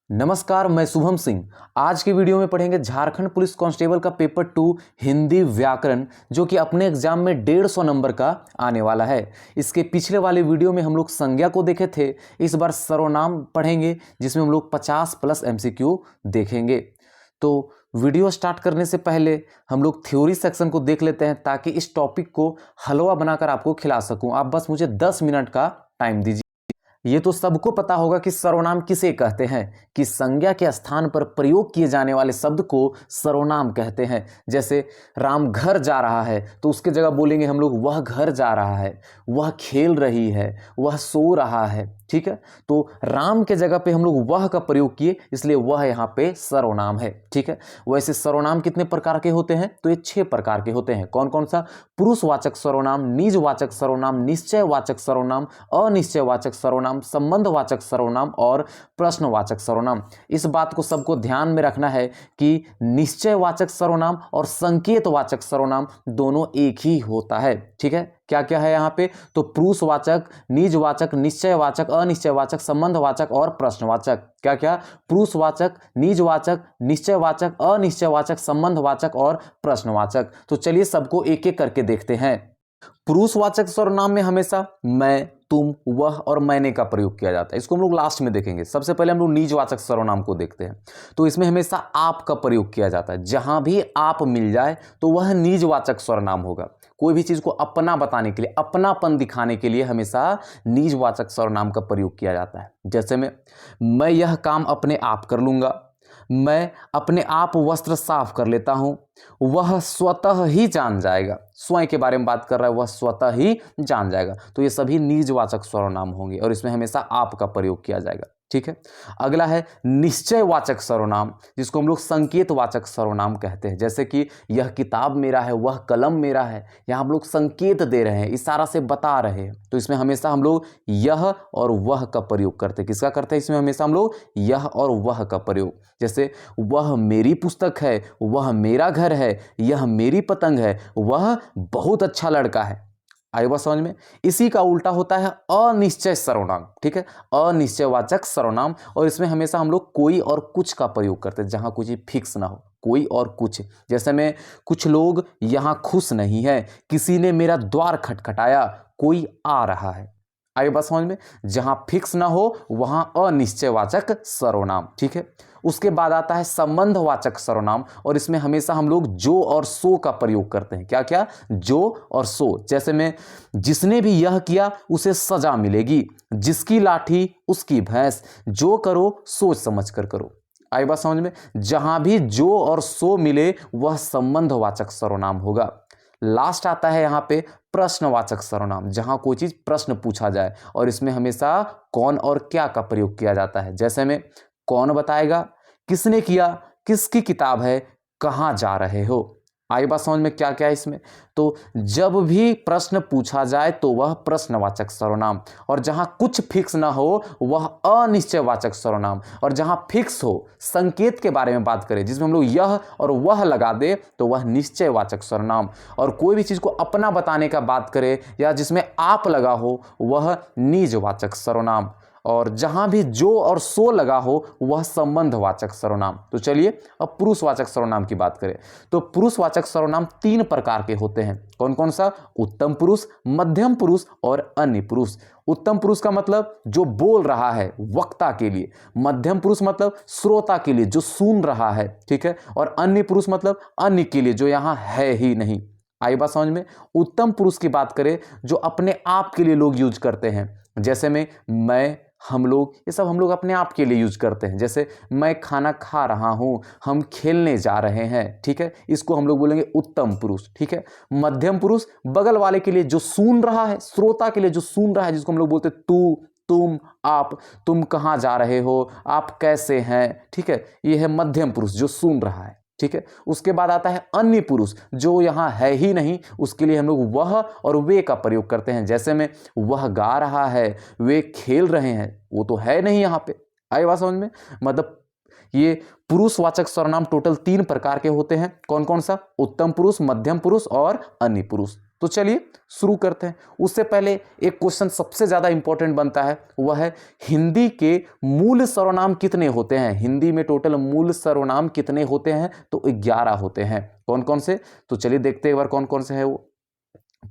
नमस्कार, मैं शुभम सिंह। आज की वीडियो में पढ़ेंगे झारखंड पुलिस कांस्टेबल का पेपर 2 हिंदी व्याकरण, जो कि अपने एग्जाम में 150 नंबर का आने वाला है। इसके पिछले वाले वीडियो में हम लोग संज्ञा को देखे थे। इस बार सर्वनाम पढ़ेंगे, जिसमें हम लोग 50 प्लस MCQ देखेंगे। तो वीडियो स्टार्ट करने से पहले हम लोग थ्योरी सेक्शन को देख लेते हैं, ताकि इस टॉपिक को हलवा बनाकर आपको खिला सकूं। आप बस मुझे 10 मिनट का टाइम दीजिए। ये तो सबको पता होगा कि सर्वनाम किसे कहते हैं, कि संज्ञा के स्थान पर प्रयोग किए जाने वाले शब्द को सर्वनाम कहते हैं। जैसे राम घर जा रहा है, तो उसके जगह बोलेंगे हम लोग वह घर जा रहा है, वह खेल रही है, वह सो रहा है। ठीक है, तो राम के जगह पे हम लोग वह का प्रयोग किए, इसलिए वह यहाँ पे सर्वनाम है। ठीक है, वैसे सर्वनाम कितने प्रकार के होते हैं? तो ये 6 प्रकार के होते हैं। कौन कौन सा? पुरुषवाचक सर्वनाम, निजवाचक सर्वनाम, निश्चयवाचक सर्वनाम, अनिश्चयवाचक सर्वनाम, संबंधवाचक सर्वनाम और प्रश्नवाचक सर्वनाम। इस बात को सबको ध्यान में रखना है कि निश्चयवाचक सर्वनाम और संकेतवाचक सर्वनाम दोनों एक ही होता है। ठीक है, क्या क्या है यहाँ पे? तो पुरुषवाचक, निजवाचक, निश्चयवाचक, अनिश्चयवाचक, संबंधवाचक और प्रश्नवाचक। क्या क्या? पुरुषवाचक, निजवाचक, निश्चयवाचक, अनिश्चयवाचक, संबंधवाचक और प्रश्नवाचक। तो चलिए सबको एक एक करके देखते हैं। पुरुषवाचक सर्वनाम में हमेशा मैं, तुम, वह और मैंने का प्रयोग किया जाता है। इसको हम लोग लास्ट में देखेंगे। सबसे पहले हम लोग निजवाचक सर्वनाम को देखते हैं। तो इसमें हमेशा आप का प्रयोग किया जाता है। जहां भी आप मिल जाए तो वह निजवाचक सर्वनाम होगा। कोई भी चीज को अपना बताने के लिए, अपनापन दिखाने के लिए हमेशा निजवाचक सर्वनाम का प्रयोग किया जाता है। जैसे मैं यह काम अपने आप कर लूंगा, मैं अपने आप वस्त्र साफ कर लेता हूं, वह स्वतः ही जान जाएगा। स्वयं के बारे में बात कर रहा है, वह स्वतः ही जान जाएगा। तो ये सभी निजवाचक सर्वनाम होंगे और इसमें हमेशा आप का प्रयोग किया जाएगा। ठीक है, अगला है निश्चयवाचक सर्वनाम, जिसको हम लोग संकेतवाचक सर्वनाम कहते हैं। जैसे कि यह किताब मेरा है, वह कलम मेरा है। यहां हम लोग संकेत दे रहे हैं, इशारा से बता रहे हैं। तो इसमें हमेशा हम लोग यह और वह का प्रयोग करते हैं। किसका करते हैं? इसमें हमेशा हम लोग यह और वह का प्रयोग। जैसे वह मेरी पुस्तक है, वह मेरा घर है, यह मेरी पतंग है, वह बहुत अच्छा लड़का है। आई बात समझ में? इसी का उल्टा होता है अनिश्चय सर्वनाम। ठीक है, अनिश्चयवाचक सर्वनाम, और इसमें हमेशा हम लोग कोई और कुछ का प्रयोग करते हैं, जहां कुछ फिक्स ना हो। कोई और कुछ, जैसे में कुछ लोग यहां खुश नहीं है, किसी ने मेरा द्वार खटखटाया, कोई आ रहा है। आई बात समझ में? जहां फिक्स ना हो वहां अनिश्चयवाचक सर्वनाम। ठीक है, उसके बाद आता है संबंधवाचक सर्वनाम, और इसमें हमेशा हम लोग जो और सो का प्रयोग करते हैं। क्या क्या? जो और सो। जैसे में जिसने भी यह किया उसे सजा मिलेगी, जिसकी लाठी उसकी भैंस, जो करो सोच समझ कर करो। आई बात समझ में? जहां भी जो और सो मिले वह संबंधवाचक सर्वनाम होगा। लास्ट आता है यहाँ पे प्रश्नवाचक सर्वनाम, जहां कोई चीज प्रश्न पूछा जाए, और इसमें हमेशा कौन और क्या का प्रयोग किया जाता है। जैसे में कौन बताएगा, किसने किया, किसकी किताब है, कहां जा रहे हो। आई बात समझ में? क्या क्या है इसमें? तो जब भी प्रश्न पूछा जाए तो वह प्रश्नवाचक सर्वनाम, और जहां कुछ फिक्स ना हो वह अनिश्चयवाचक सर्वनाम, और जहां फिक्स हो, संकेत के बारे में बात करें, जिसमें हम लोग यह और वह लगा दे, तो वह निश्चयवाचक सर्वनाम, और कोई भी चीज को अपना बताने का बात करे या जिसमें आप लगा हो वह निजवाचक सर्वनाम, और जहां भी जो और सो लगा हो वह संबंधवाचक सर्वनाम। तो चलिए अब पुरुषवाचक सर्वनाम की बात करें। तो पुरुषवाचक सर्वनाम 3 प्रकार के होते हैं। कौन कौन सा? उत्तम पुरुष, मध्यम पुरुष और अन्य पुरुष। उत्तम पुरुष का मतलब जो बोल रहा है, वक्ता के लिए। मध्यम पुरुष मतलब श्रोता के लिए, जो सुन रहा है। ठीक है, और अन्य पुरुष मतलब अन्य के लिए, जो यहां है ही नहीं। आई बात समझ में? उत्तम पुरुष की बात करें जो अपने आप के लिए लोग यूज करते हैं, जैसे में मैं, हम लोग, ये सब हम लोग अपने आप के लिए यूज करते हैं। जैसे मैं खाना खा रहा हूं, हम खेलने जा रहे हैं। ठीक है, इसको हम लोग बोलेंगे उत्तम पुरुष। ठीक है, मध्यम पुरुष बगल वाले के लिए, जो सुन रहा है, श्रोता के लिए जो सुन रहा है, जिसको हम लोग बोलते हैं तू, तुम, आप, तुम कहां जा रहे हो, आप कैसे हैं। ठीक है, ये है मध्यम पुरुष जो सुन रहा है। ठीक है, उसके बाद आता है अन्य पुरुष, जो यहां है ही नहीं, उसके लिए हम लोग वह और वे का प्रयोग करते हैं। जैसे में वह गा रहा है, वे खेल रहे हैं, वो तो है नहीं यहां पे। आई बात समझ में? मतलब ये पुरुषवाचक सर्वनाम टोटल 3 प्रकार के होते हैं। कौन कौन सा? उत्तम पुरुष, मध्यम पुरुष और अन्य पुरुष। तो चलिए शुरू करते हैं। उससे पहले एक क्वेश्चन सबसे ज्यादा इंपॉर्टेंट बनता है, वह है हिंदी के मूल सर्वनाम कितने होते हैं। हिंदी में टोटल मूल सर्वनाम कितने होते हैं, तो 11 होते हैं। कौन कौन से, तो चलिए देखते हैं एक बार कौन कौन से है वो।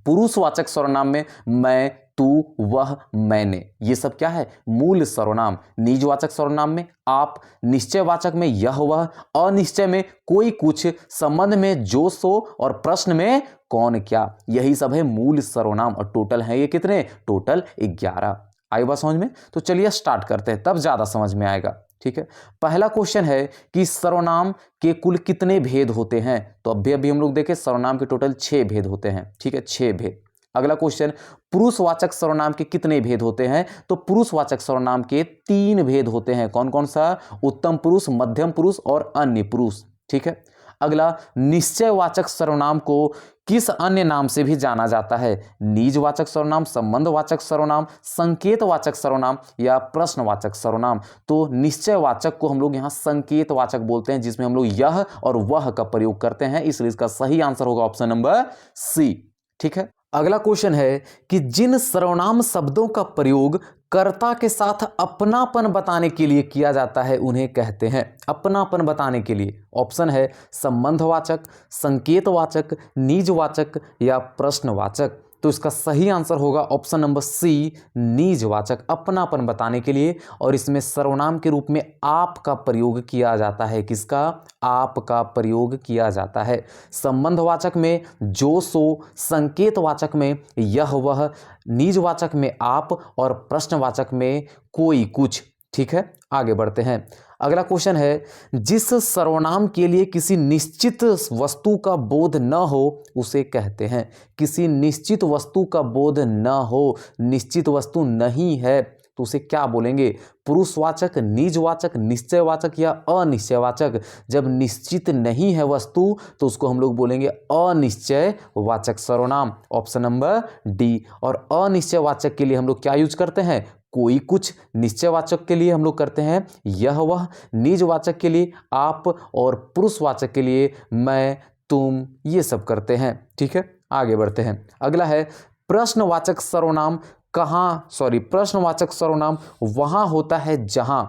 पुरुषवाचक सर्वनाम में मैं, तू, वह, मैंने, ये सब क्या है, मूल सर्वनाम। निजवाचक सर्वनाम में आप, निश्चयवाचक में यह वह, अनिश्चय में कोई कुछ, संबंध में जो सो और प्रश्न में कौन क्या, यही सब है मूल सर्वनाम। और टोटल है ये कितने, टोटल 11। आई बात समझ में। तो चलिए स्टार्ट करते हैं, तब ज्यादा समझ में आएगा। ठीक है, पहला क्वेश्चन है कि सर्वनाम के कुल कितने भेद होते हैं। तो अभी हम लोग देखें, सर्वनाम के टोटल 6 भेद होते हैं। ठीक है, 6 भेद। अगला क्वेश्चन, पुरुषवाचक सर्वनाम के कितने भेद होते हैं। तो पुरुषवाचक सर्वनाम के 3 भेद होते हैं। कौन कौन सा, उत्तम पुरुष, मध्यम पुरुष और अन्य पुरुष। ठीक है, अगला, निश्चयवाचक सर्वनाम को किस अन्य नाम से भी जाना जाता है। निजवाचक सर्वनाम, संबंधवाचक सर्वनाम, संकेतवाचक सर्वनाम या प्रश्नवाचक सर्वनाम। तो निश्चयवाचक को हम लोग यहाँ संकेतवाचक बोलते हैं, जिसमें हम लोग यह और वह का प्रयोग करते हैं, इसलिए इसका सही आंसर होगा ऑप्शन नंबर सी। ठीक है, अगला क्वेश्चन है कि जिन सर्वनाम शब्दों का प्रयोग कर्ता के साथ अपनापन बताने के लिए किया जाता है उन्हें कहते हैं। अपनापन बताने के लिए ऑप्शन है संबंधवाचक, संकेतवाचक, निजवाचक या प्रश्नवाचक। तो इसका सही आंसर होगा ऑप्शन नंबर सी, निजवाचक, अपनापन बताने के लिए। और इसमें सर्वनाम के रूप में आप का प्रयोग किया जाता है। किसका, आप का प्रयोग किया जाता है। संबंधवाचक में जो सो, संकेतवाचक में यह वह, निजवाचक में आप और प्रश्नवाचक में कोई कुछ। ठीक है, आगे बढ़ते हैं। अगला क्वेश्चन है, जिस सर्वनाम के लिए किसी निश्चित वस्तु का बोध न हो उसे कहते हैं। किसी निश्चित वस्तु का बोध न हो, निश्चित वस्तु नहीं है, तो उसे क्या बोलेंगे। पुरुषवाचक, निजवाचक, निश्चयवाचक या अनिश्चयवाचक। जब निश्चित नहीं है वस्तु तो उसको हम लोग बोलेंगे अनिश्चयवाचक सर्वनाम, ऑप्शन नंबर डी। और अनिश्चयवाचक के लिए हम लोग क्या यूज करते हैं, कोई कुछ। निश्चयवाचक के लिए हम लोग करते हैं यह वह, निजवाचक के लिए आप और पुरुषवाचक के लिए मैं, तुम, ये सब करते हैं। ठीक है, आगे बढ़ते हैं। अगला है प्रश्नवाचक सर्वनाम प्रश्नवाचक सर्वनाम वहां होता है जहां,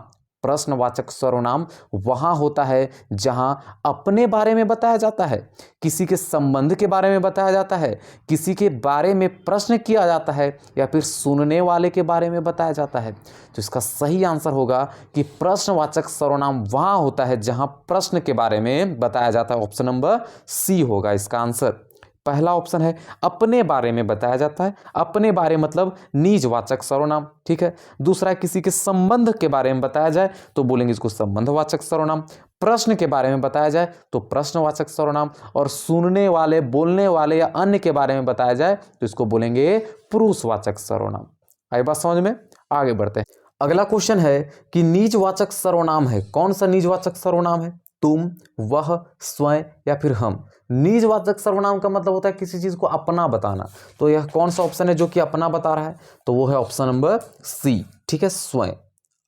प्रश्नवाचक सर्वनाम वहां होता है जहां अपने बारे में बताया जाता है, किसी के संबंध के बारे में बताया जाता है, किसी के बारे में प्रश्न किया जाता है या फिर सुनने वाले के बारे में बताया जाता है। तो इसका सही आंसर होगा कि प्रश्नवाचक सर्वनाम वहां होता है जहां प्रश्न के बारे में बताया जाता है, ऑप्शन नंबर सी होगा इसका आंसर। पहला ऑप्शन है अपने बारे में बताया जाता है, अपने बारे मतलब निजवाचक सर्वनाम। ठीक है, दूसरा किसी के संबंध के बारे में बताया जाए तो बोलेंगे इसको संबंधवाचक सर्वनाम। प्रश्न के बारे में बताया जाए तो प्रश्नवाचक सर्वनाम। और सुनने वाले, बोलने वाले या अन्य के बारे में बताया जाए तो इसको बोलेंगे पुरुषवाचक सर्वनाम। आई बात समझ में, आगे बढ़ते हैं। अगला क्वेश्चन है कि निजवाचक सर्वनाम है, कौन सा निजवाचक सर्वनाम है, तुम, वह, स्वयं या फिर हम। निजवाचक सर्वनाम का मतलब होता है किसी चीज को अपना बताना। तो यह कौन सा ऑप्शन है जो कि अपना बता रहा है, तो वो है ऑप्शन नंबर सी। ठीक है, स्वयं।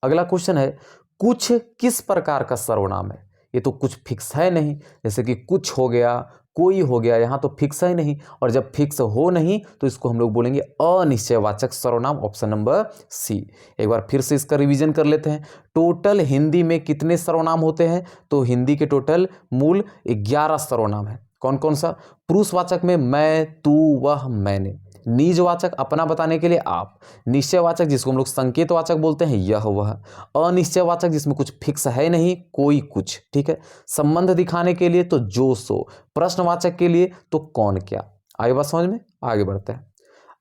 अगला क्वेश्चन है कुछ किस प्रकार का सर्वनाम है। ये तो कुछ फिक्स है नहीं, जैसे कि कुछ हो गया, कोई हो गया, यहाँ तो फिक्स है नहीं। और जब फिक्स हो नहीं तो इसको हम लोग बोलेंगे अनिश्चयवाचक सर्वनाम, ऑप्शन नंबर सी। एक बार फिर से इसका रिवीजन कर लेते हैं। टोटल हिंदी में कितने सर्वनाम होते हैं, तो हिंदी के टोटल मूल 11 सर्वनाम है। कौन कौन सा, पुरुषवाचक में मैं, तू, वह, मैंने। निजवाचक अपना बताने के लिए आप। निश्चयवाचक जिसको हम लोग संकेतवाचक बोलते हैं यह वह। अनिश्चयवाचक जिसमें कुछ फिक्स है नहीं, कोई कुछ। ठीक है, संबंध दिखाने के लिए तो जो सो। प्रश्नवाचक के लिए तो कौन क्या। आई बात समझ में, आगे बढ़ते हैं।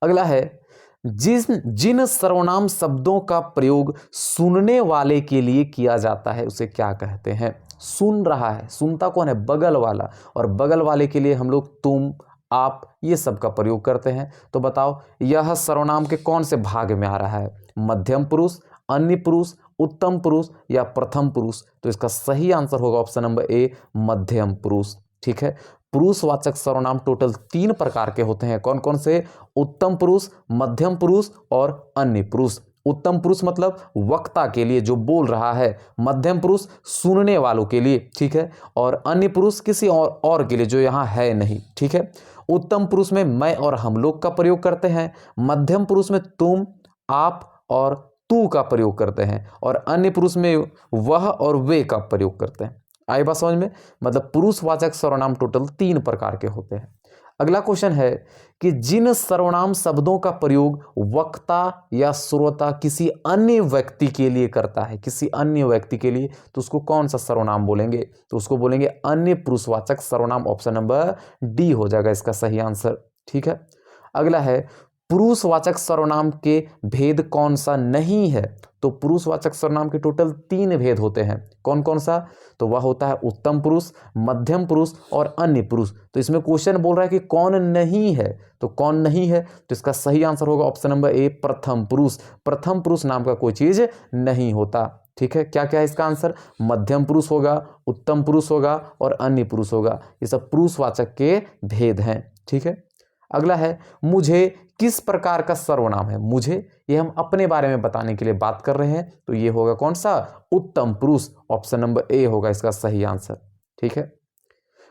अगला है जिन सर्वनाम शब्दों का प्रयोग सुनने वाले के लिए किया जाता है उसे क्या कहते हैं। सुन रहा है, सुनता कौन है, बगल वाला। और बगल वाले के लिए हम लोग तुम, आप, ये सब का प्रयोग करते हैं। तो बताओ यह सर्वनाम के कौन से भाग में आ रहा है, मध्यम पुरुष, अन्य पुरुष, उत्तम पुरुष या प्रथम पुरुष। तो इसका सही आंसर होगा ऑप्शन नंबर ए, मध्यम पुरुष। ठीक है, पुरुषवाचक सर्वनाम टोटल 3 प्रकार के होते हैं। कौन कौन से, उत्तम पुरुष, मध्यम पुरुष और अन्य पुरुष। उत्तम पुरुष मतलब वक्ता के लिए, जो बोल रहा है। मध्यम पुरुष सुनने वालों के लिए, ठीक है। और अन्य पुरुष किसी और के लिए, जो यहाँ है नहीं, ठीक है। उत्तम पुरुष में मैं और हम लोग का प्रयोग करते हैं। मध्यम पुरुष में तुम, आप और तू का प्रयोग करते हैं। और अन्य पुरुष में वह और वे का प्रयोग करते हैं। आई बात समझ में? मतलब पुरुषवाचक सर्वनाम टोटल 3 प्रकार के होते हैं। अगला क्वेश्चन है कि जिन सर्वनाम शब्दों का प्रयोग वक्ता या श्रोता किसी अन्य व्यक्ति के लिए करता है, किसी अन्य व्यक्ति के लिए, तो उसको कौन सा सर्वनाम बोलेंगे? तो उसको बोलेंगे अन्य पुरुषवाचक सर्वनाम। ऑप्शन नंबर डी हो जाएगा इसका सही आंसर, ठीक है। अगला है पुरुषवाचक सर्वनाम के भेद कौन सा नहीं है? तो पुरुषवाचक सर्वनाम के टोटल 3 भेद होते हैं। कौन कौन सा? तो वह होता है उत्तम पुरुष, मध्यम पुरुष और अन्य पुरुष। तो इसमें क्वेश्चन बोल रहा है कि कौन नहीं है, तो कौन नहीं है, तो इसका सही आंसर होगा ऑप्शन नंबर ए, प्रथम पुरुष। प्रथम पुरुष नाम का कोई चीज नहीं होता, ठीक है। क्या क्या है इसका आंसर? मध्यम पुरुष होगा, उत्तम पुरुष होगा और अन्य पुरुष होगा। ये सब पुरुषवाचक के भेद हैं, ठीक है। अगला है मुझे किस प्रकार का सर्वनाम है? मुझे, ये हम अपने बारे में बताने के लिए बात कर रहे हैं, तो ये होगा कौन सा? उत्तम पुरुष। ऑप्शन नंबर ए होगा इसका सही आंसर, ठीक है।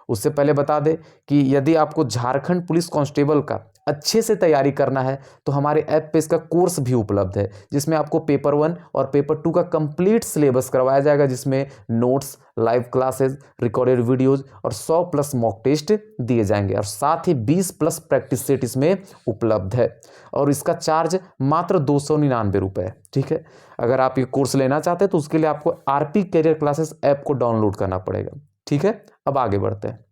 उससे पहले बता दें कि यदि आपको झारखंड पुलिस कांस्टेबल का अच्छे से तैयारी करना है तो हमारे ऐप पे इसका कोर्स भी उपलब्ध है, जिसमें आपको पेपर 1 और पेपर 2 का कंप्लीट सिलेबस करवाया जाएगा, जिसमें notes, live classes, recorded videos और 100+ मॉक टेस्ट दिए जाएंगे। और साथ ही 20+ प्रैक्टिस सेट इसमें उपलब्ध है। और इसका चार्ज मात्र 299 रुपये है, ठीक है। अगर आप ये कोर्स लेना चाहते हैं तो उसके लिए आपको आरपी कैरियर क्लासेस ऐप को डाउनलोड करना पड़ेगा, ठीक है। अब आगे बढ़ते हैं।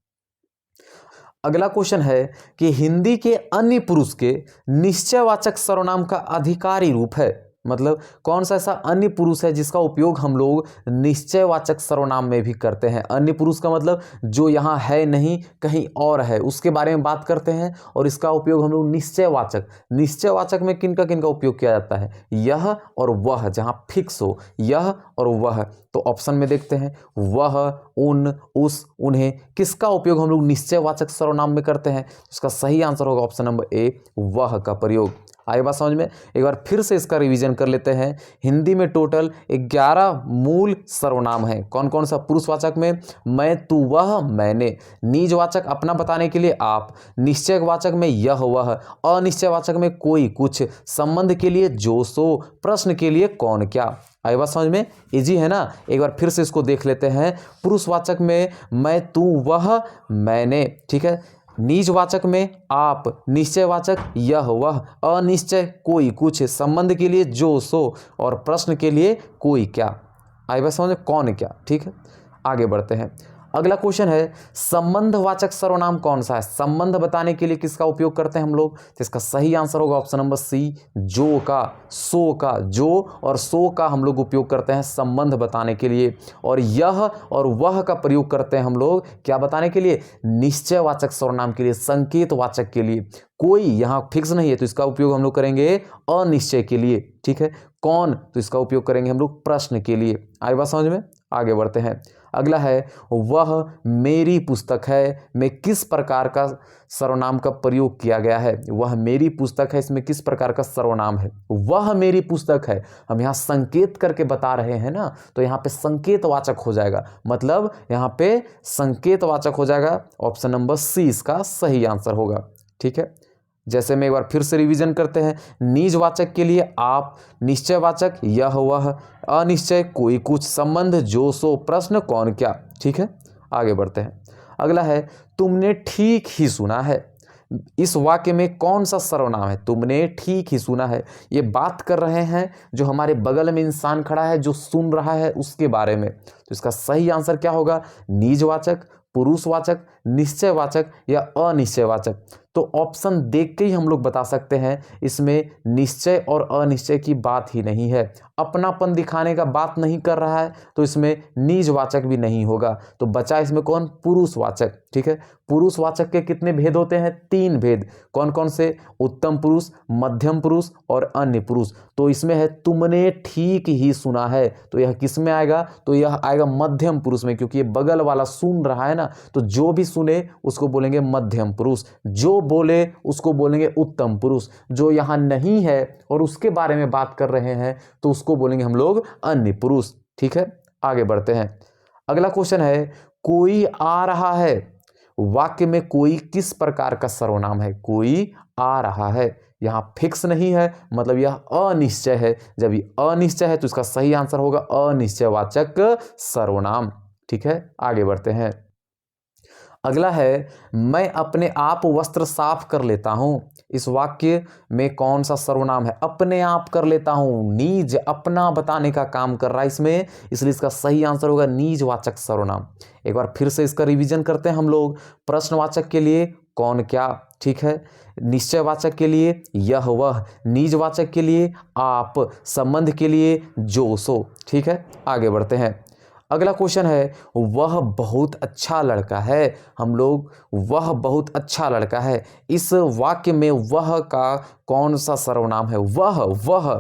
अगला क्वेश्चन है कि हिंदी के अन्य पुरुष के निश्चयवाचक सर्वनाम का अधिकारी रूप है। मतलब कौन सा ऐसा अन्य पुरुष है जिसका उपयोग हम लोग निश्चयवाचक सर्वनाम में भी करते हैं? अन्य पुरुष का मतलब जो यहाँ है नहीं, कहीं और है, उसके बारे में बात करते हैं। और इसका उपयोग हम लोग निश्चयवाचक में किन का उपयोग किया जाता है? यह और वह, जहाँ फिक्स हो, यह और वह। तो ऑप्शन में देखते हैं, वह, उन, उस, उन्हें, किसका उपयोग हम लोग निश्चयवाचक सर्वनाम में करते हैं? इसका सही आंसर होगा ऑप्शन नंबर ए, वह का प्रयोग। आए बात समझ में? एक बार फिर से इसका रिवीजन कर लेते हैं। हिंदी में टोटल 11 मूल सर्वनाम हैं। कौन कौन सा? पुरुषवाचक में मैं, तू, वह, मैंने। निजवाचक अपना बताने के लिए आप। निश्चयवाचक में यह, वह। अनिश्चयवाचक में कोई, कुछ। संबंध के लिए जो, सो। प्रश्न के लिए कौन, क्या। आई बात समझ में? इजी है ना? एक बार फिर से इसको देख लेते हैं। पुरुषवाचक में मैं, तू, वह, मैंने, ठीक है। निजवाचक में आप। निश्चयवाचक यह, वह। अनिश्चय कोई, कुछ। संबंध के लिए जो, सो। और प्रश्न के लिए कोई, क्या। आई बात समझ में? कौन, क्या, ठीक है। आगे बढ़ते हैं। अगला क्वेश्चन है संबंधवाचक सर्वनाम कौन सा है? संबंध बताने के लिए किसका उपयोग करते हैं हम लोग? तो इसका सही आंसर होगा ऑप्शन नंबर सी, जो का, सो का। जो और सो का हम लोग उपयोग करते हैं संबंध बताने के लिए। और यह और वह का प्रयोग करते हैं हम लोग क्या बताने के लिए? निश्चयवाचक सर्वनाम के लिए, संकेतवाचक के लिए। कोई यहाँ फिक्स नहीं है तो इसका उपयोग हम लोग करेंगे अनिश्चय के लिए, ठीक है। कौन, तो इसका उपयोग करेंगे हम लोग प्रश्न के लिए। आई बात समझ में? आगे बढ़ते हैं। अगला है वह मेरी पुस्तक है में किस प्रकार का सर्वनाम का प्रयोग किया गया है? वह मेरी पुस्तक है, इसमें किस प्रकार का सर्वनाम है? वह मेरी पुस्तक है, हम यहाँ संकेत करके बता रहे हैं ना, तो यहाँ पे संकेतवाचक हो जाएगा। मतलब यहाँ पे संकेतवाचक हो जाएगा। ऑप्शन नंबर सी इसका सही आंसर होगा, ठीक है। जैसे में एक बार फिर से रिवीजन करते हैं। निजवाचक के लिए आप। निश्चयवाचक यह, वह। अनिश्चय कोई, कुछ। संबंध जो, सो। प्रश्न कौन, क्या, ठीक है। आगे बढ़ते हैं। अगला है तुमने ठीक ही सुना है। इस वाक्य में कौन सा सर्वनाम है? तुमने ठीक ही सुना है, ये बात कर रहे हैं जो हमारे बगल में इंसान खड़ा है, जो सुन रहा है, उसके बारे में। तो इसका सही आंसर क्या होगा? निजवाचक, पुरुषवाचक, निश्चयवाचक या अनिश्चयवाचक। तो ऑप्शन देख के ही हम लोग बता सकते हैं इसमें निश्चय और अनिश्चय की बात ही नहीं है, अपनापन दिखाने का बात नहीं कर रहा है, तो इसमें निजवाचक भी नहीं होगा। तो बचा इसमें कौन? पुरुषवाचक, ठीक है। पुरुषवाचक के कितने भेद होते हैं? 3 भेद। कौन कौन से? उत्तम पुरुष, मध्यम पुरुष और अन्य पुरुष। तो इसमें है तुमने ठीक ही सुना है, तो यह किस में आएगा? तो यह आएगा मध्यम पुरुष में, क्योंकि ये बगल वाला सुन रहा है ना, तो जो भी सुने उसको बोलेंगे मध्यम पुरुष। जो बोले उसको बोलेंगे उत्तम पुरुष। जो यहाँ नहीं है और उसके बारे में बात कर रहे हैं तो उसको बोलेंगे हम लोग अन्य पुरुष। ठीक है, आगे बढ़ते हैं। अगला क्वेश्चन है, कोई आ रहा है, वाक्य में कोई किस प्रकार का सर्वनाम है? कोई आ रहा है, यहां फिक्स नहीं है, मतलब यह अनिश्चय है। जब ये अनिश्चय है तो इसका सही आंसर होगा अनिश्चयवाचक सर्वनाम। ठीक है, आगे बढ़ते हैं। अगला है, मैं अपने आप वस्त्र साफ कर लेता हूं। इस वाक्य में कौन सा सर्वनाम है? अपने आप कर लेता हूं, निज, अपना बताने का काम कर रहा है इसमें, इसलिए इसका सही आंसर होगा निजवाचक सर्वनाम। एक बार फिर से इसका रिवीजन करते हैं हम लोग। प्रश्नवाचक के लिए कौन क्या, ठीक है, निश्चयवाचक के लिए यह वह, निजवाचक के लिए आप, संबंध के लिए जो सो। ठीक है, आगे बढ़ते हैं। अगला क्वेश्चन है, वह बहुत अच्छा लड़का है। हम लोग वह बहुत अच्छा लड़का है, इस वाक्य में वह का कौन सा सर्वनाम है? वह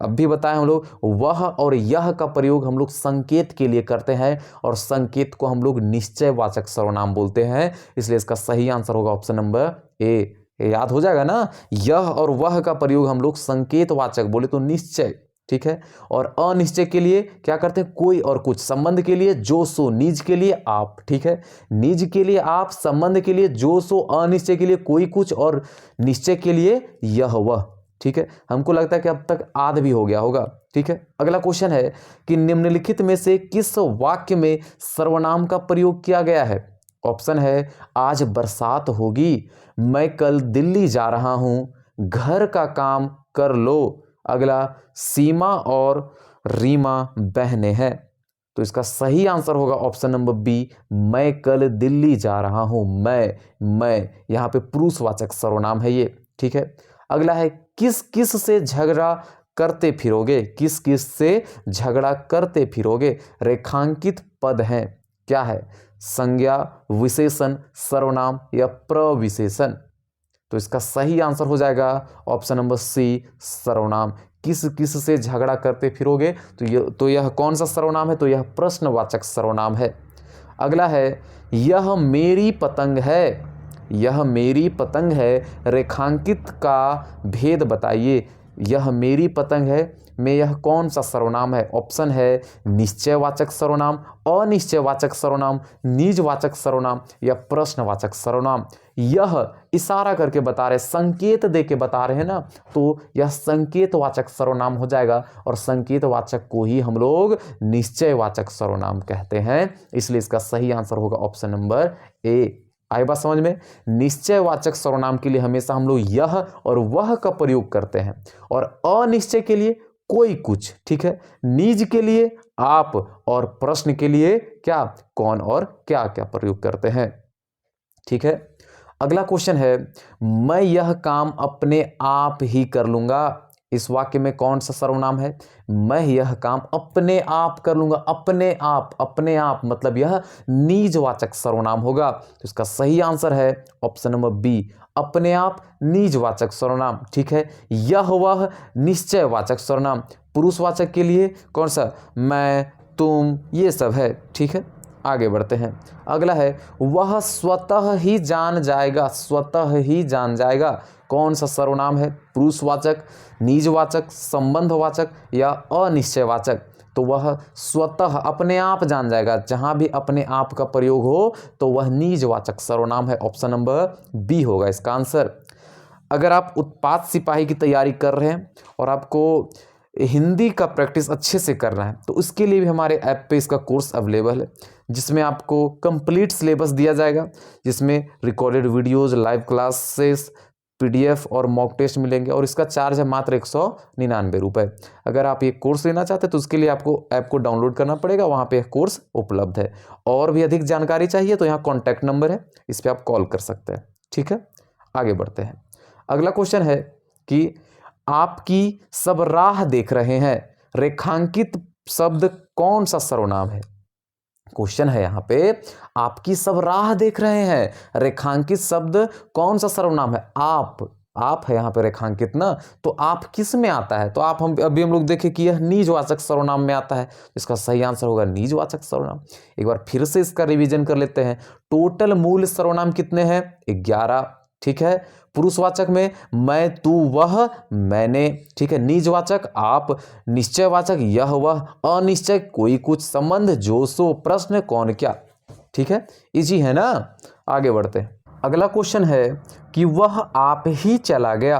अभी बताएं हम लोग, वह और यह का प्रयोग हम लोग संकेत के लिए करते हैं और संकेत को हम लोग निश्चयवाचक सर्वनाम बोलते हैं, इसलिए इसका सही आंसर होगा ऑप्शन नंबर ए। याद हो जाएगा ना, यह और वह का प्रयोग हम लोग संकेतवाचक बोले तो निश्चय, ठीक है, और अनिश्चय के लिए क्या करते हैं? कोई और कुछ, संबंध के लिए जो सो, निज के लिए आप, ठीक है, निज के लिए आप, संबंध के लिए जो सो, अनिश्चय के लिए कोई कुछ और निश्चय के लिए यह वह। ठीक है, हमको लगता है कि अब तक आध भी हो गया होगा। ठीक है, अगला क्वेश्चन है कि निम्नलिखित में से किस वाक्य में सर्वनाम का प्रयोग किया गया है? ऑप्शन है, आज बरसात होगी, मैं कल दिल्ली जा रहा हूं, घर का काम कर लो। अगला, सीमा और रीमा बहनें हैं, तो इसका सही आंसर होगा ऑप्शन नंबर बी, मैं कल दिल्ली जा रहा हूं। मैं यहां पे पुरुषवाचक सर्वनाम है ये। ठीक है, अगला है, किस किस से झगड़ा करते फिरोगे? किस किस से झगड़ा करते फिरोगे? रेखांकित पद हैं, क्या है? संज्ञा, विशेषण, सर्वनाम या प्रविशेषण? तो इसका सही आंसर हो जाएगा ऑप्शन नंबर सी, सर्वनाम। किस किस से झगड़ा करते फिरोगे, तो यह कौन सा सर्वनाम है? तो यह प्रश्नवाचक सर्वनाम है। अगला है, यह मेरी पतंग है, यह मेरी पतंग है, रेखांकित का भेद बताइए। यह मेरी पतंग है में यह कौन सा सर्वनाम है? ऑप्शन है, निश्चयवाचक सर्वनाम, अनिश्चयवाचक सर्वनाम, निजवाचक सर्वनाम या प्रश्नवाचक सर्वनाम। यह इशारा करके बता रहे, संकेत दे के बता रहे हैं ना, तो यह संकेतवाचक सर्वनाम हो जाएगा और संकेतवाचक को ही हम लोग निश्चयवाचक सर्वनाम कहते हैं, इसलिए इसका सही आंसर होगा ऑप्शन नंबर ए। आई बात समझ में? निश्चयवाचक सर्वनाम के लिए हमेशा हम लोग यह और वह का प्रयोग करते हैं और अनिश्चय के लिए कोई कुछ, ठीक है, निज के लिए आप और प्रश्न के लिए क्या, कौन और क्या क्या प्रयोग करते हैं। ठीक है, अगला क्वेश्चन है, मैं यह काम अपने आप ही कर लूंगा। इस वाक्य में कौन सा सर्वनाम है? मैं यह काम अपने आप कर लूंगा। अपने आप मतलब यह निजवाचक सर्वनाम होगा, तो इसका सही आंसर है ऑप्शन नंबर बी, अपने आप निजवाचक सर्वनाम। ठीक है, यह वह निश्चयवाचक सर्वनाम। पुरुषवाचक के लिए कौन सा? मैं, तुम, ये सब है। ठीक है, आगे बढ़ते हैं। अगला है, वह स्वतः ही जान जाएगा, स्वतः ही जान जाएगा। कौन सा सर्वनाम है? पुरुषवाचक, निजवाचक, संबंधवाचक या अनिश्चयवाचक? तो वह स्वतः, अपने आप जान जाएगा। जहां भी अपने आप का प्रयोग हो तो वह निजवाचक सर्वनाम है, ऑप्शन नंबर बी होगा इसका आंसर। अगर आप उत्पाद सिपाही की तैयारी कर रहे हैं और आपको हिंदी का प्रैक्टिस अच्छे से करना है तो उसके लिए भी हमारे ऐप पे इसका कोर्स अवेलेबल है, जिसमें आपको कंप्लीट सिलेबस दिया जाएगा, जिसमें recorded videos, live classes, PDF और मॉक टेस्ट मिलेंगे और इसका चार्ज है मात्र 199 रुपये। अगर आप ये कोर्स लेना चाहते हैं तो उसके लिए आपको ऐप को डाउनलोड करना पड़ेगा, वहाँ पे कोर्स उपलब्ध है। और भी अधिक जानकारी चाहिए तो यहाँ कॉन्टैक्ट नंबर है, इस पर आप कॉल कर सकते हैं। ठीक है, आगे बढ़ते हैं। अगला क्वेश्चन है कि आपकी सब राह देख रहे हैं, रेखांकित शब्द कौन सा सर्वनाम है? क्वेश्चन है यहाँ पे, आपकी सब राह देख रहे हैं, रेखांकित शब्द कौन सा सर्वनाम है? आप है यहाँ पे रेखांकित ना, तो आप किस में आता है? तो आप हम लोग देखें कि यह निजवाचक सर्वनाम में आता है, इसका सही आंसर होगा निजवाचक सर्वनाम। एक बार फिर से इसका रिवीजन कर लेते हैं। टोटल मूल सर्वनाम कितने हैं? 11। ठीक है। पुरुषवाचक में मैं, तू, वह, मैंने, ठीक है। निजवाचक आप, निश्चयवाचक यह वह, अनिश्चय कोई कुछ, संबंध जो सो, प्रश्न कौन क्या, ठीक है। इजी है ना। आगे बढ़ते हैं। अगला क्वेश्चन है कि वह आप ही चला गया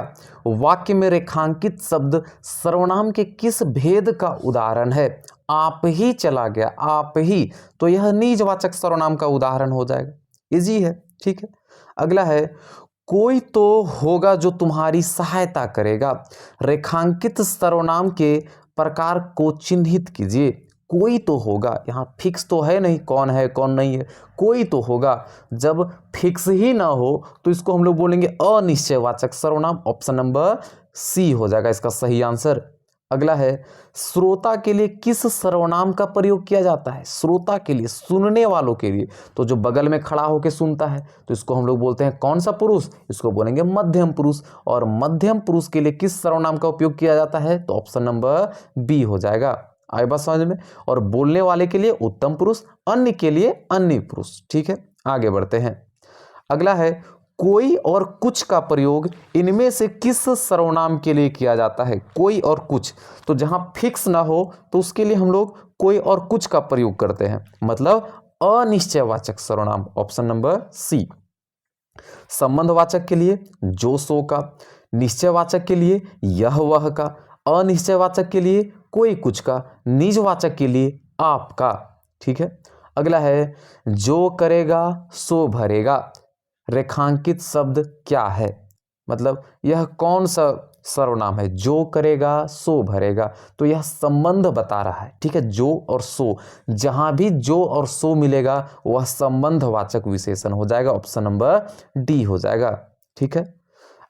वाक्य में रेखांकित शब्द सर्वनाम के किस भेद का उदाहरण है। आप ही चला गया, आप ही, तो यह निजवाचक सर्वनाम का उदाहरण हो जाएगा। इजी है, ठीक है। अगला है कोई तो होगा जो तुम्हारी सहायता करेगा। रेखांकित सर्वनाम के प्रकार को चिन्हित कीजिए। कोई तो होगा, यहाँ फिक्स तो है नहीं कौन है कौन नहीं है, कोई तो होगा। जब फिक्स ही ना हो तो इसको हम लोग बोलेंगे अनिश्चयवाचक सर्वनाम। ऑप्शन नंबर सी हो जाएगा इसका सही आंसर। अगला है श्रोता के लिए किस सर्वनाम का प्रयोग किया जाता है। श्रोता के लिए, सुनने वालों के लिए, तो जो बगल में खड़ा होकर सुनता है तो इसको हम लोग बोलते हैं कौन सा पुरुष, इसको बोलेंगे मध्यम पुरुष। और मध्यम पुरुष के लिए किस सर्वनाम का उपयोग किया जाता है, तो ऑप्शन नंबर बी हो जाएगा। आए बात समझ में। और बोलने वाले के लिए उत्तम पुरुष, अन्य के लिए अन्य पुरुष, ठीक है। आगे बढ़ते हैं। अगला है कोई और कुछ का प्रयोग इनमें से किस सर्वनाम के लिए किया जाता है। कोई और कुछ, तो जहां फिक्स ना हो तो उसके लिए हम लोग कोई और कुछ का प्रयोग करते हैं, मतलब अनिश्चयवाचक सर्वनाम। Option number C. संबंधवाचक के लिए जो सो का, निश्चयवाचक के लिए यह वह का, अनिश्चयवाचक के लिए कोई कुछ का, निजवाचक के लिए आपका, ठीक है। अगला है जो करेगा सो भरेगा। रेखांकित शब्द क्या है, मतलब यह कौन सा सर्वनाम है। जो करेगा सो भरेगा, तो यह संबंध बता रहा है, ठीक है। जो और सो, जहां भी जो और सो मिलेगा वह संबंधवाचक विशेषण हो जाएगा। ऑप्शन नंबर डी हो जाएगा, ठीक है।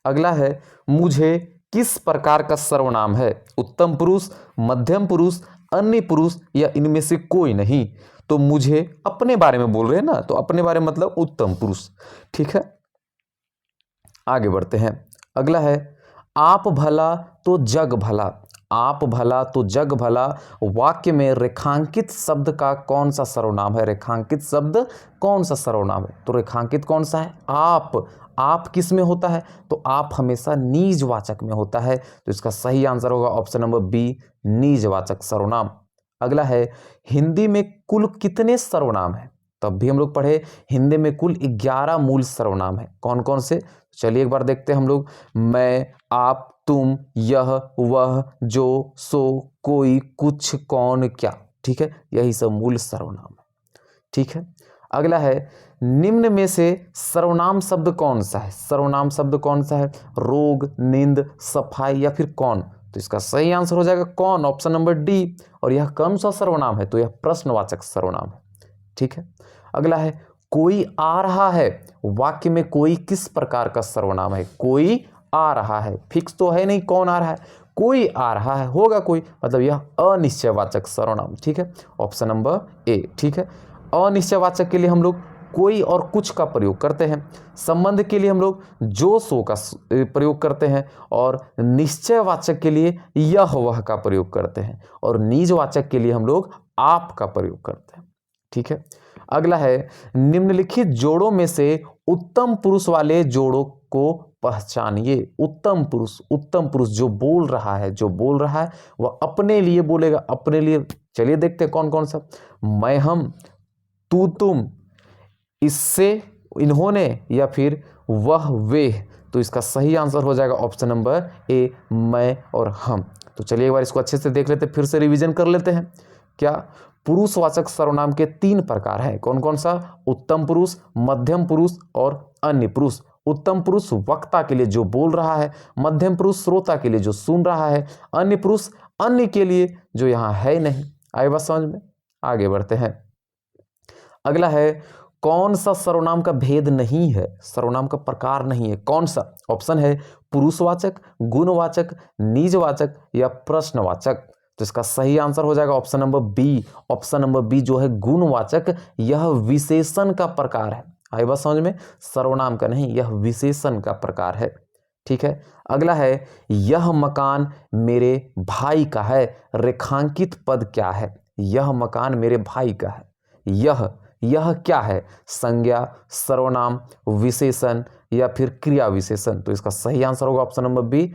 अगला है मुझे किस प्रकार का सर्वनाम है। उत्तम पुरुष, मध्यम पुरुष, अन्य पुरुष या इनमें से कोई नहीं। तो मुझे अपने बारे में बोल रहे हैं ना, तो अपने बारे में मतलब उत्तम पुरुष, ठीक है। आगे बढ़ते हैं। अगला है आप भला तो जग भला। आप भला तो जग भला वाक्य में रेखांकित शब्द का कौन सा सर्वनाम है। रेखांकित शब्द कौन सा सर्वनाम है, तो रेखांकित कौन सा है, आप। आप किस में होता है, तो आप हमेशा निजवाचक में होता है, तो इसका सही आंसर होगा ऑप्शन नंबर बी, निजवाचक सर्वनाम। अगला है हिंदी में कुल कितने सर्वनाम हैं। तब भी हम लोग पढ़े हिंदी में कुल 11 मूल सर्वनाम है। कौन कौन से, चलिए एक बार देखते हैं हम लोग। मैं, आप, तुम, यह, वह, जो, सो, कोई, कुछ, कौन, क्या, ठीक है। यही सब मूल सर्वनाम है, ठीक है। अगला है निम्न में से सर्वनाम शब्द कौन सा है। सर्वनाम शब्द कौन सा है, रोग, नींद, सफाई या फिर कौन, तो इसका सही आंसर हो जाएगा कौन, ऑप्शन नंबर डी। और यह कौन सा सर्वनाम है, तो यह प्रश्नवाचक सर्वनाम है, ठीक है। अगला है कोई आ रहा है वाक्य में कोई किस प्रकार का सर्वनाम है। कोई आ रहा है, फिक्स तो है नहीं कौन आ रहा है, कोई आ रहा है, होगा कोई, मतलब यह अनिश्चयवाचक सर्वनाम, ठीक है। ऑप्शन नंबर ए, ठीक है। अनिश्चयवाचक के लिए हम लोग कोई और कुछ का प्रयोग करते हैं। संबंध के लिए हम लोग जो सो का प्रयोग करते हैं। और निश्चयवाचक के लिए यह वह का प्रयोग करते हैं। और निजवाचक के लिए हम लोग आप का प्रयोग करते हैं, ठीक है। अगला है निम्नलिखित जोड़ों में से उत्तम पुरुष वाले जोड़ों को पहचानिए। उत्तम पुरुष, उत्तम पुरुष जो बोल रहा है, जो बोल रहा है वह अपने लिए बोलेगा, अपने लिए। चलिए देखते हैं कौन कौन सा। मैं, हम, तू, तुम, इससे, इन्होंने या फिर वह, वे, तो इसका सही आंसर हो जाएगा ऑप्शन नंबर ए, मैं और हम। तो चलिए एक बार इसको अच्छे से देख लेते हैं, फिर से रिवीजन कर लेते हैं। क्या पुरुषवाचक सर्वनाम के 3 प्रकार हैं, कौन कौन सा, उत्तम पुरुष, मध्यम पुरुष और अन्य पुरुष। उत्तम पुरुष वक्ता के लिए जो बोल रहा है, मध्यम पुरुष श्रोता के लिए जो सुन रहा है, अन्य पुरुष अन्य के लिए जो यहाँ है नहीं। आए बात समझ में। आगे बढ़ते हैं। अगला है कौन सा सर्वनाम का भेद नहीं है, सर्वनाम का प्रकार नहीं है, कौन सा। ऑप्शन है पुरुषवाचक, गुणवाचक, निजवाचक या प्रश्नवाचक। तो इसका सही आंसर हो जाएगा option number B. Option number B जो है गुणवाचक, यह विशेषण का प्रकार है। आई बात समझ में, सर्वनाम का नहीं, यह विशेषण का प्रकार है, ठीक है। अगला है यह मकान मेरे भाई का है। रेखांकित पद क्या है, यह मकान मेरे भाई का है। यह क्या है, संज्ञा, सर्वनाम, विशेषण या फिर क्रिया विशेषण। तो इसका सही आंसर होगा ऑप्शन नंबर बी,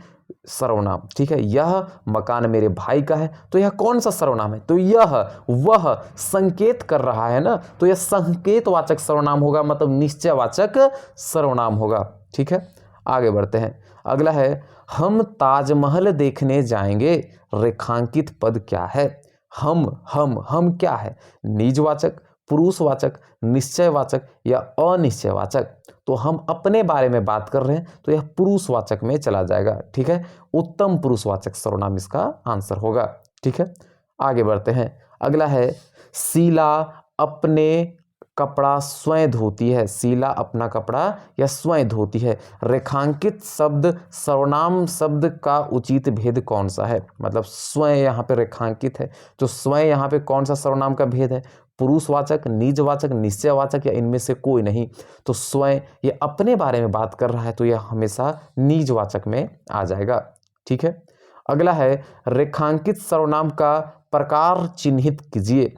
सर्वनाम। ठीक है, यह मकान मेरे भाई का है, तो यह कौन सा सर्वनाम है? तो यह वह संकेत कर रहा है ना, तो यह संकेतवाचक सर्वनाम होगा, मतलब निश्चयवाचक सर्वनाम होगा। ठीक है, आगे बढ़ते हैं। अगला है, हम ताजमहल देखने जाएंगे, रेखांकित पद क्या है? हम क्या है? निजवाचक, पुरुषवाचक, निश्चयवाचक या अनिश्चयवाचक? तो हम अपने बारे में बात कर रहे हैं, तो यह पुरुषवाचक में चला जाएगा। ठीक है, उत्तम पुरुषवाचक सर्वनाम इसका आंसर होगा। ठीक है, आगे बढ़ते हैं। अगला है, शीला अपने कपड़ा स्वयं धोती है। शीला अपना कपड़ा या स्वयं धोती है। रेखांकित शब्द सर्वनाम शब्द का उचित भेद कौन सा है? मतलब स्वयं यहाँ पे रेखांकित है, तो स्वयं यहाँ पे कौन सा सर्वनाम का भेद है? पुरुषवाचक, निजवाचक, निश्चयवाचक या इनमें से कोई नहीं? तो स्वयं ये अपने बारे में बात कर रहा है, तो यह हमेशा निजवाचक में आ जाएगा। ठीक है, अगला है, रेखांकित सर्वनाम का प्रकार चिन्हित कीजिए।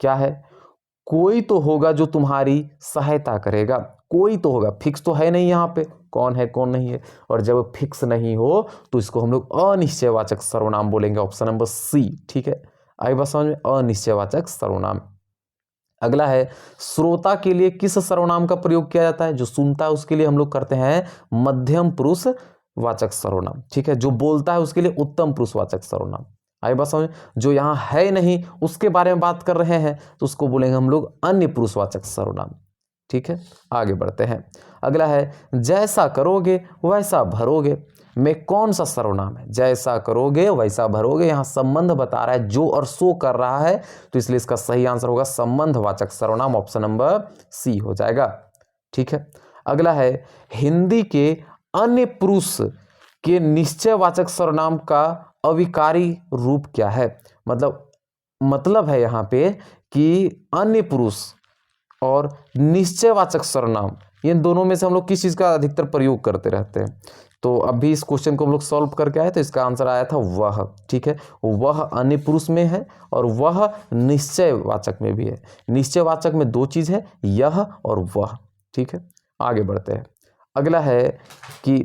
क्या है? कोई तो होगा जो तुम्हारी सहायता करेगा। कोई तो होगा, फिक्स तो है नहीं यहाँ पे कौन है कौन नहीं है, और जब फिक्स नहीं हो तो इसको हम लोग अनिश्चयवाचक सर्वनाम बोलेंगे, ऑप्शन नंबर सी। ठीक है, आई बात समझ में, अनिश्चयवाचक सर्वनाम। अगला है, श्रोता के लिए किस सर्वनाम का प्रयोग किया जाता है? जो सुनता है उसके लिए हम लोग करते हैं मध्यम पुरुष वाचक सर्वनाम। ठीक है, जो बोलता है उसके लिए उत्तम पुरुषवाचक सर्वनाम। आई बात समझ। जो यहाँ है नहीं उसके बारे में बात कर रहे हैं, तो उसको बोलेंगे हम लोग अन्य पुरुषवाचक सर्वनाम। ठीक है, आगे बढ़ते हैं। अगला है, जैसा करोगे वैसा भरोगे में कौन सा सर्वनाम है? जैसा करोगे वैसा भरोगे, यहाँ संबंध बता रहा है, जो और सो कर रहा है, तो इसलिए इसका सही आंसर होगा संबंधवाचक सर्वनाम, ऑप्शन नंबर सी हो जाएगा। ठीक है, अगला है, हिंदी के अन्य पुरुष के निश्चयवाचक सर्वनाम का अविकारी रूप क्या है? मतलब है यहाँ पे कि अन्य पुरुष और निश्चयवाचक सर्वनाम, इन दोनों में से हम लोग किस चीज़ का अधिकतर प्रयोग करते रहते हैं? तो अभी इस क्वेश्चन को हम लोग सॉल्व करके आए, तो इसका आंसर आया था वह। ठीक है, वह अन्य पुरुष में है और वह निश्चयवाचक में भी है। निश्चयवाचक में दो चीज़ है, यह और वह। ठीक है, आगे बढ़ते हैं। अगला है कि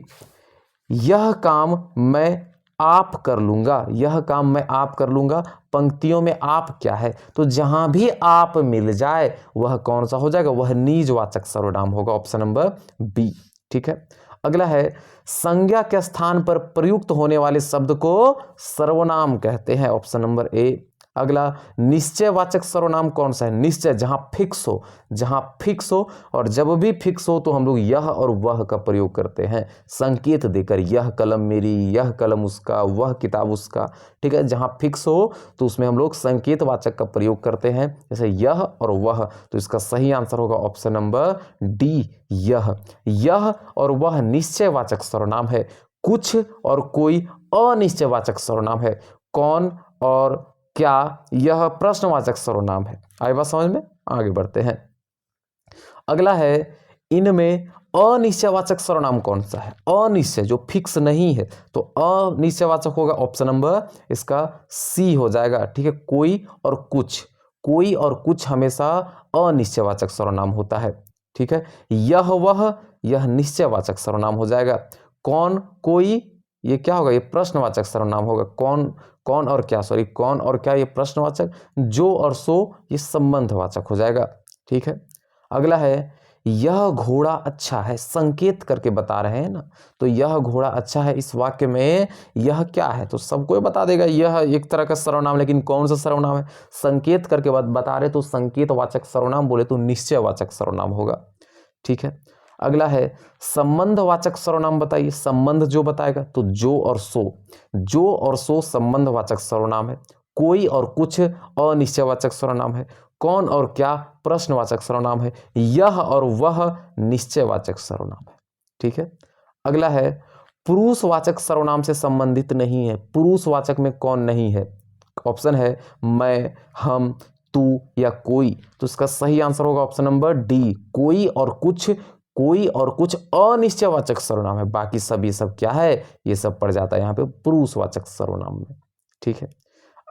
यह काम मैं आप कर लूँगा। यह काम मैं आप कर लूँगा, पंक्तियों में आप क्या है? तो जहाँ भी आप मिल जाए वह कौन सा हो जाएगा? वह निजवाचक सर्वनाम होगा, ऑप्शन नंबर बी। ठीक है, अगला है, संज्ञा के स्थान पर प्रयुक्त होने वाले शब्द को सर्वनाम कहते हैं, ऑप्शन नंबर ए। अगला, निश्चयवाचक सर्वनाम कौन सा है? निश्चय, जहां फिक्स हो और जब भी फिक्स हो तो हम लोग यह और वह का प्रयोग करते हैं, संकेत देकर, यह कलम मेरी, यह कलम उसका, वह किताब उसका। ठीक है, जहां फिक्स हो तो उसमें हम लोग संकेतवाचक का प्रयोग करते हैं, जैसे यह और वह। तो इसका सही आंसर होगा ऑप्शन नंबर डी, यह और वह निश्चयवाचक सर्वनाम है। कुछ और कोई अनिश्चयवाचक सर्वनाम है। कौन और क्या, यह प्रश्नवाचक सर्वनाम है। आई बात समझ में, आगे बढ़ते हैं। अगला है, इनमें अनिश्चयवाचक सर्वनाम कौन सा है? अनिश्चय, जो फिक्स नहीं है, तो अनिश्चयवाचक होगा, ऑप्शन नंबर इसका सी हो जाएगा। ठीक है, कोई और कुछ हमेशा अनिश्चयवाचक सर्वनाम होता है। ठीक है, यह निश्चयवाचक सर्वनाम हो जाएगा। कौन, कोई, ये क्या होगा? ये प्रश्नवाचक सर्वनाम होगा। कौन और क्या, ये प्रश्नवाचक। जो और सो ये संबंधवाचक हो जाएगा। ठीक है, अगला है, यह घोड़ा अच्छा है, संकेत करके बता रहे हैं ना, तो यह घोड़ा अच्छा है, इस वाक्य में यह क्या है? तो सबको बता देगा, यह एक तरह का सर्वनाम, लेकिन कौन सा सर्वनाम है? संकेत करके बता रहे, तो संकेतवाचक सर्वनाम बोले तो निश्चयवाचक सर्वनाम होगा। ठीक है, अगला है, संबंधवाचक सर्वनाम बताइए। संबंध जो बताएगा, तो जो और सो संबंधवाचक सर्वनाम है। कोई और कुछ अनिश्चयवाचक सर्वनाम है। कौन और क्या प्रश्नवाचक सर्वनाम है। यह और वह निश्चयवाचक सर्वनाम है। ठीक है, अगला है, पुरुषवाचक सर्वनाम से संबंधित नहीं है। पुरुषवाचक में कौन नहीं है? ऑप्शन है मैं, हम, तू या कोई। तो इसका सही आंसर होगा ऑप्शन नंबर डी, कोई और कुछ अनिश्चयवाचक सर्वनाम है। बाकी सब ये सब क्या है? ये सब पड़ जाता है यहाँ पे पुरुषवाचक सर्वनाम में। ठीक है,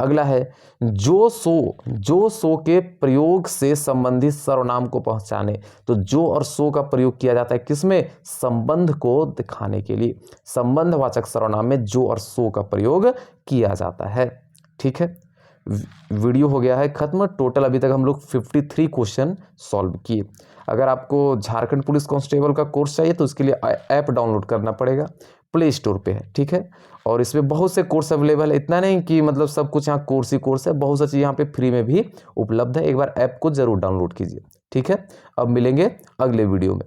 अगला है जो सो के प्रयोग से संबंधित सर्वनाम को पहचाने। तो जो और सो का प्रयोग किया जाता है किसमें? संबंध को दिखाने के लिए संबंधवाचक सर्वनाम में जो और सो का प्रयोग किया जाता है। ठीक है, वीडियो हो गया है खत्म। टोटल अभी तक हम लोग 53 क्वेश्चन सॉल्व किए। अगर आपको झारखंड पुलिस कांस्टेबल का कोर्स चाहिए तो उसके लिए ऐप डाउनलोड करना पड़ेगा, प्ले स्टोर पे है। ठीक है, और इसमें बहुत से कोर्स अवेलेबल है, इतना नहीं कि मतलब सब कुछ यहाँ कोर्स ही कोर्स है, बहुत सा चीज़ यहाँ पे फ्री में भी उपलब्ध है। एक बार ऐप को जरूर डाउनलोड कीजिए। ठीक है, अब मिलेंगे अगले वीडियो में।